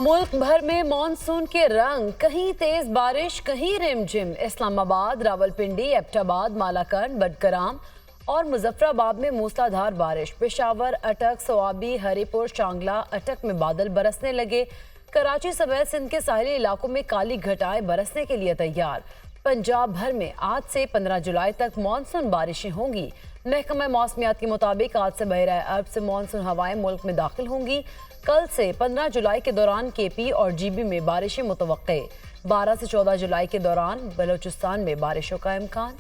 मुल्क भर में मानसून के रंग, कहीं तेज बारिश, कहीं रिमझिम। इस्लामाबाद, रावलपिंडी, एबटाबाद, मालाकंड, बडगराम और मुजफ्फराबाद में मूसलाधार बारिश। पेशावर, अटक, सोआबी, हरीपुर, शांगला, अटक में बादल बरसने लगे। कराची समेत सिंध के साहिली इलाकों में काली घटाएं बरसने के लिए तैयार। पंजाब भर में आज से 15 जुलाई तक मानसून बारिशें होंगी। महकमा मौसमियात के मुताबिक आज से बहरा अरब से मानसून हवाएं मुल्क में दाखिल होंगी। कल से 15 जुलाई के दौरान केपी और जीबी में बारिशें मुतवक्के। 12 से 14 जुलाई के दौरान बलूचिस्तान में बारिशों का इम्कान।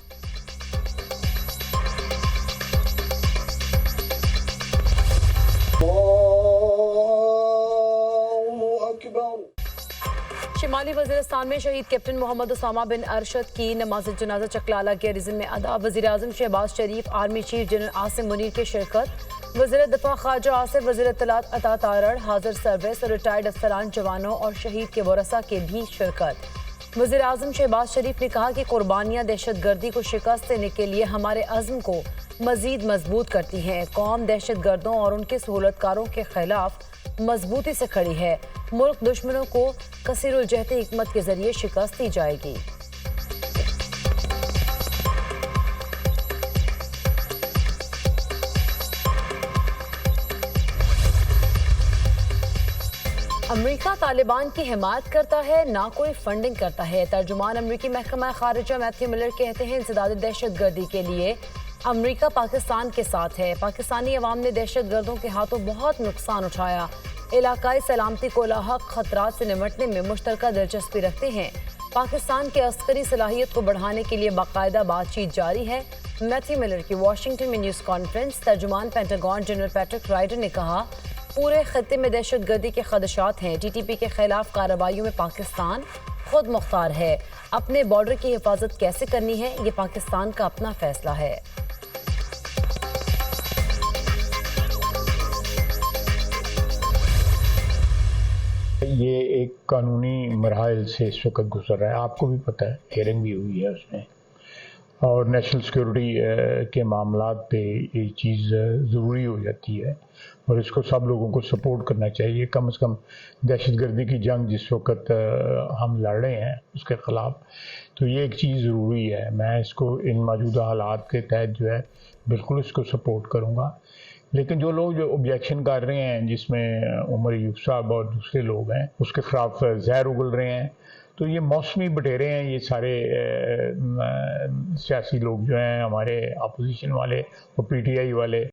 शिमाली वज़ीरिस्तान में शहीद कैप्टन मोहम्मद उसामा बिन अरशद की नमाज जनाजा चकलाला गैरिजन में अदा। वज़ीर आज़म Shahbaz Sharif, army chief general Asim Munir के शिरकत। वज़ीर दफ़ा ख्वाजा आसिफ, वज़ीर इत्तलात अता तारड़, हाजिर सर्विस और रिटायर्ड अफसरान, जवानों और शहीद के वरसा के भी शिरकत। वज़ीर आज़म शहबाज शरीफ ने कहा कि कुर्बानियाँ दहशत गर्दी को शिकस्त देने के लिए हमारे अज़्म को मज़ीद मजबूत करती हैं। कौम दहशत गर्दों और उनके सहूलतकारों के खिलाफ मजबूती से खड़ी है। मुल्क दुश्मनों को कसीरुल जहती हिकमत के जरिए शिकस्त दी जाएगी। अमरीका तालिबान की हिमायत करता है, ना कोई फंडिंग करता है। तर्जुमान अमरीकी महकमा खारिजा मैथ्यू मिलर कहते हैं, इंसदादी दहशत गर्दी के लिए अमरीका पाकिस्तान के साथ है। पाकिस्तानी अवाम ने दहशत गर्दों के हाथों बहुत नुकसान उठाया। इलाकाई सलामती को लाहक खतरात से निमटने में मुश्तरका दिलचस्पी रखते हैं। पाकिस्तान की अस्करी सलाहियत को बढ़ाने के लिए बाकायदा बातचीत जारी है। मैथ्यू मिलर की वाशिंगटन में न्यूज़ कॉन्फ्रेंस। तर्जुमान पेंटागन जनरल पैट्रिक राइडर ने कहा, पूरे खत्ते में दहशत गर्दी के खदशात हैं। TTP के खिलाफ कार्रवाइयों में पाकिस्तान खुद मुख्तार है। अपने बॉर्डर की हिफाजत कैसे करनी है, ये पाकिस्तान का अपना फैसला है। ये एक कानूनी मराहल से इस वक्त गुजर रहा है। आपको भी पता है, हियरिंग भी हुई है उसमें, और नेशनल सिक्योरिटी के मामलात पे ये चीज़ ज़रूरी हो जाती है और इसको सब लोगों को सपोर्ट करना चाहिए। कम से कम दहशत गर्दी की जंग जिस वक्त हम लड़ रहे हैं उसके ख़िलाफ़, तो ये एक चीज़ ज़रूरी है। मैं इसको इन मौजूदा हालात के तहत जो है बिल्कुल इसको सपोर्ट करूँगा। लेकिन जो लोग जो ऑब्जेक्शन कर रहे हैं, जिसमें उमर यूब साहब और दूसरे लोग हैं, उसके खिलाफ जहर उगल रहे हैं, तो ये मौसमी बटेरे हैं। ये सारे सियासी लोग जो हैं, हमारे अपोजिशन वाले और PTI वाले।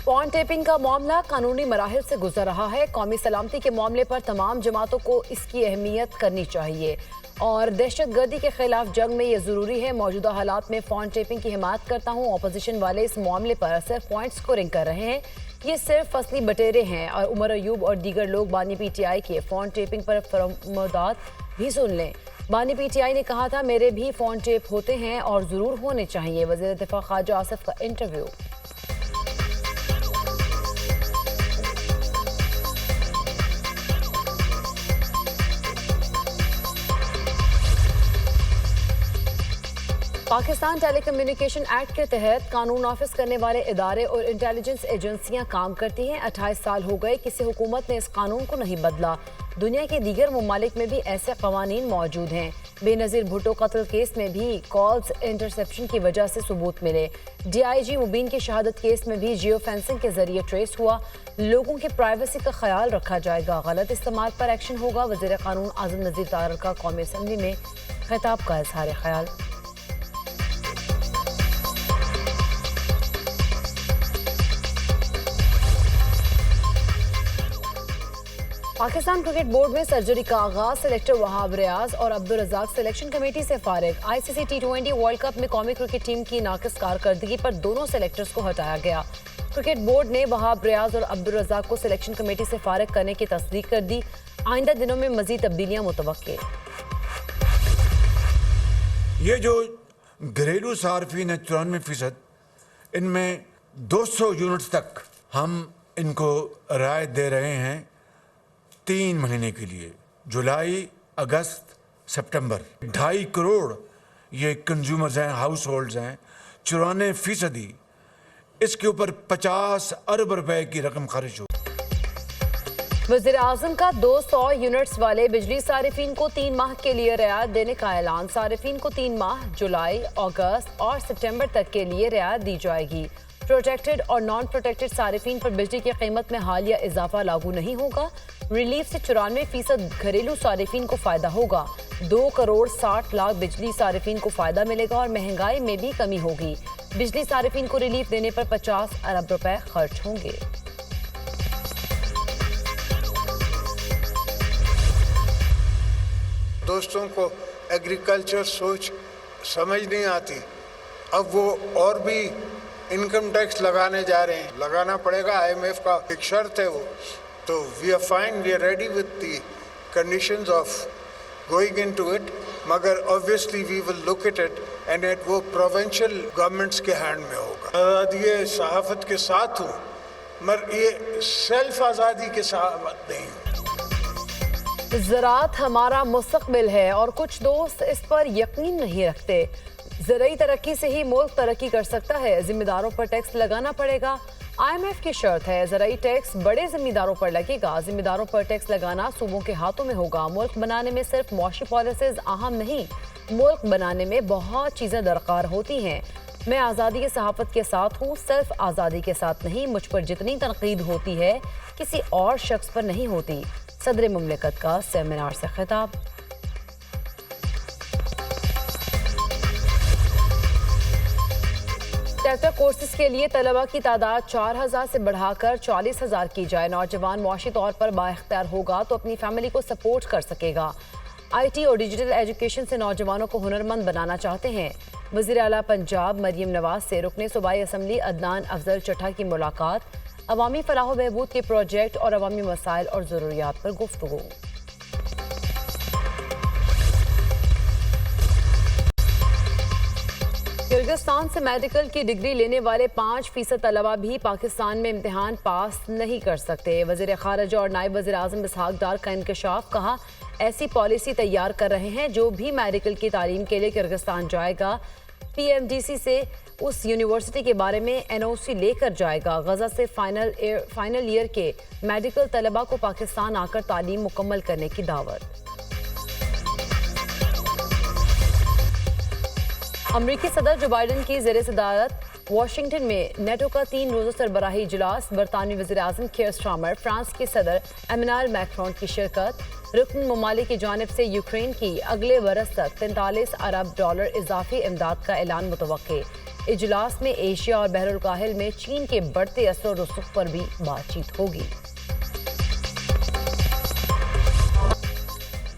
पॉन टेपिंग का मामला कानूनी मराहिल से गुजर रहा है। कौमी सलामती के मामले पर तमाम जमातों को इसकी अहमियत करनी चाहिए और दहशत गर्दी के खिलाफ जंग में ये ज़रूरी है। मौजूदा हालात में फ़ोन टेपिंग की हिमायत करता हूँ। अपोजिशन वाले इस मामले पर सिर्फ पॉइंट स्कोरिंग कर रहे हैं। ये सिर्फ फसली बटेरे हैं और उमर अयूब और दीगर लोग बानी PTI के फ़ोन टेपिंग पर फरमादात भी सुन लें। बानी PTI ने कहा था, मेरे भी फ़ोन टेप होते हैं और ज़रूर होने चाहिए। वज़ीर दिफ़ा ख्वाजा आसिफ का इंटरव्यू। पाकिस्तान टेलीकम्युनिकेशन एक्ट के तहत कानून नाफिज करने वाले इदारे और इंटेलिजेंस एजेंसियां काम करती हैं। 28 साल हो गए, किसी हुकूमत ने इस कानून को नहीं बदला। दुनिया के दीगर ममालिक में भी ऐसे कवानीन मौजूद हैं। बेनज़ीर भुट्टो कत्ल केस में भी कॉल्स इंटरसेप्शन की वजह से सबूत मिले। DIG मुबीन की शहादत केस में भी जियो फेंसिंग के जरिए ट्रेस हुआ। लोगों की प्राइवेसी का ख्याल रखा जाएगा, गलत इस्तेमाल पर एक्शन होगा। वज़ीर कानून आज़म नज़ीर तारड़ का कौमी असम्बली में खिताब का इज़हार ख्याल। पाकिस्तान क्रिकेट बोर्ड में सर्जरी का आगाज। सेलेक्टर वहाब रियाज और अब्दुल रज़ाक सिलेक्शन कमेटी से फारिग। ICC T20 वर्ल्ड कप में कौमी क्रिकेट टीम की नाकिस कारकर्दगी पर दोनों सेलेक्टर्स को हटाया गया। क्रिकेट बोर्ड ने वहाब रियाज और अब्दुल रज़ाक को सिलेक्शन कमेटी से फारिग करने की तस्दीक कर दी। आइंदा दिनों में मजीद तब्दीलियां मुतवक्के। ये जो घरेलू सार्फिन है 94%, इनमें 200 यूनिट्स तक हम इनको राय दे रहे हैं 3 महीने के लिए, जुलाई, अगस्त, सितंबर। 2.5 करोड़ ये कंज्यूमर्स हैं, हाउस होल्ड्स हैं। 94% इसके ऊपर 50 अरब रुपए की रकम खर्च हो। وزیر اعظم کا 200 یونٹس والے بجلی صارفین کو 3 ماہ کے لیے رعایت دینے کا اعلان۔ صارفین کو 3 ماہ جولائی، اگست اور ستمبر تک کے لیے رعایت دی جائے گی۔ پروٹیکٹڈ اور نان پروٹیکٹڈ صارفین پر بجلی کی قیمت میں حالیہ اضافہ لاگو نہیں ہوگا۔ ریلیف سے 94% گھریلو صارفین کو فائدہ ہوگا۔ 2 کروڑ 60 لاکھ بجلی صارفین کو فائدہ ملے گا اور مہنگائی میں بھی کمی ہوگی۔ بجلی صارفین کو ریلیف دینے پر 50 ارب روپے خرچ ہوں گے۔ دوستوں کو ایگریکلچر سوچ سمجھ نہیں آتی، اب وہ اور بھی انکم ٹیکس لگانے جا رہے ہیں، لگانا پڑے گا، آئی ایم ایف کا ایک شرط ہے وہ، تو we are fine, we are ready with the conditions of going into it, مگر obviously we will look at it and at وہ پروونشل گورنمنٹس کے ہینڈ میں ہوگا۔ آزادی صحافت کے ساتھ ہوں، مگر یہ سیلف آزادی کے ساتھ نہیں ہوں۔ زراعت ہمارا مستقبل ہے اور کچھ دوست اس پر یقین نہیں رکھتے۔ زرعی ترقی سے ہی ملک ترقی کر سکتا ہے۔ ذمہ داروں پر ٹیکس لگانا پڑے گا، آئی ایم ایف کی شرط ہے۔ زرعی ٹیکس بڑے ذمہ داروں پر لگے گا۔ ذمہ داروں پر ٹیکس لگانا صوبوں کے ہاتھوں میں ہوگا۔ ملک بنانے میں صرف معاشی پالیسیز اہم نہیں، ملک بنانے میں بہت چیزیں درکار ہوتی ہیں۔ میں آزادی صحافت کے ساتھ ہوں، صرف آزادی کے ساتھ نہیں۔ مجھ پر جتنی تنقید ہوتی ہے کسی اور شخص پر نہیں ہوتی۔ صدر مملکت کا سیمینار سے خطاب۔ ٹریکٹر کورسز کے لیے طلباء کی تعداد 4000 سے بڑھا کر 40000 کی جائے۔ نوجوان معاشی طور پر بااختیار ہوگا تو اپنی فیملی کو سپورٹ کر سکے گا۔ آئی ٹی اور ڈیجیٹل ایجوکیشن سے نوجوانوں کو ہنرمند بنانا چاہتے ہیں۔ وزیر اعلیٰ پنجاب مریم نواز سے رکن صوبائی اسمبلی عدنان افضل چٹھا کی ملاقات۔ عوامی فلاح و بہبود کے پروجیکٹ اور عوامی مسائل اور ضروریات پر گفتگو۔ کرغزستان سے میڈیکل کی ڈگری لینے والے 5% طلباء بھی پاکستان میں امتحان پاس نہیں کر سکتے۔ وزیر خارجہ اور نائب وزیر اعظم اسحاق ڈار کا انکشاف، کہا ایسی پالیسی تیار کر رہے ہیں جو بھی میڈیکل کی تعلیم کے لیے کرغزستان جائے گا پی ایم ڈی سی سے اس یونیورسٹی کے بارے میں این او سی لے کر جائے گا۔ غزہ سے فائنل ایئر کے میڈیکل طلباء کو پاکستان آ کر تعلیم مکمل کرنے کی دعوت۔ امریکی صدر جو بائیڈن کی زیر صدارت واشنگٹن میں نیٹو کا 3 روزہ سربراہی اجلاس۔ برطانوی وزیر اعظم کیئر سٹارمر، فرانس کے صدر ایمینوئل میکرون کی شرکت۔ رکن ممالک کی جانب سے یوکرین کی اگلے برس تک 45 ارب ڈالر اضافی امداد کا اعلان متوقع۔ اجلاس میں ایشیا اور بحر الکاہل میں چین کے بڑھتے اثر و رسوخ پر بھی بات چیت ہوگی۔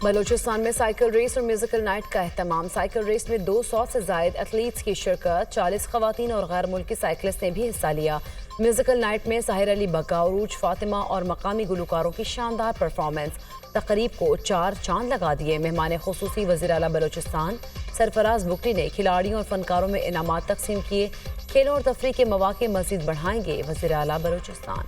بلوچستان میں سائیکل ریس اور میوزیکل نائٹ کا اہتمام۔ سائیکل ریس میں 200 سے زائد ایتھلیٹس کی شرکت، 40 خواتین اور غیر ملکی سائیکلسٹ نے بھی حصہ لیا۔ میوزیکل نائٹ میں ساحر علی بگا، عروج فاطمہ اور مقامی گلوکاروں کی شاندار پرفارمنس۔ تقریب کو 4 چاند لگا دیے۔ مہمان خصوصی وزیر اعلیٰ بلوچستان سرفراز بگٹی نے کھلاڑیوں اور فنکاروں میں انعامات تقسیم کیے۔ کھیلوں اور تفریح کے مواقع مزید بڑھائیں گے وزیر اعلیٰ بلوچستان۔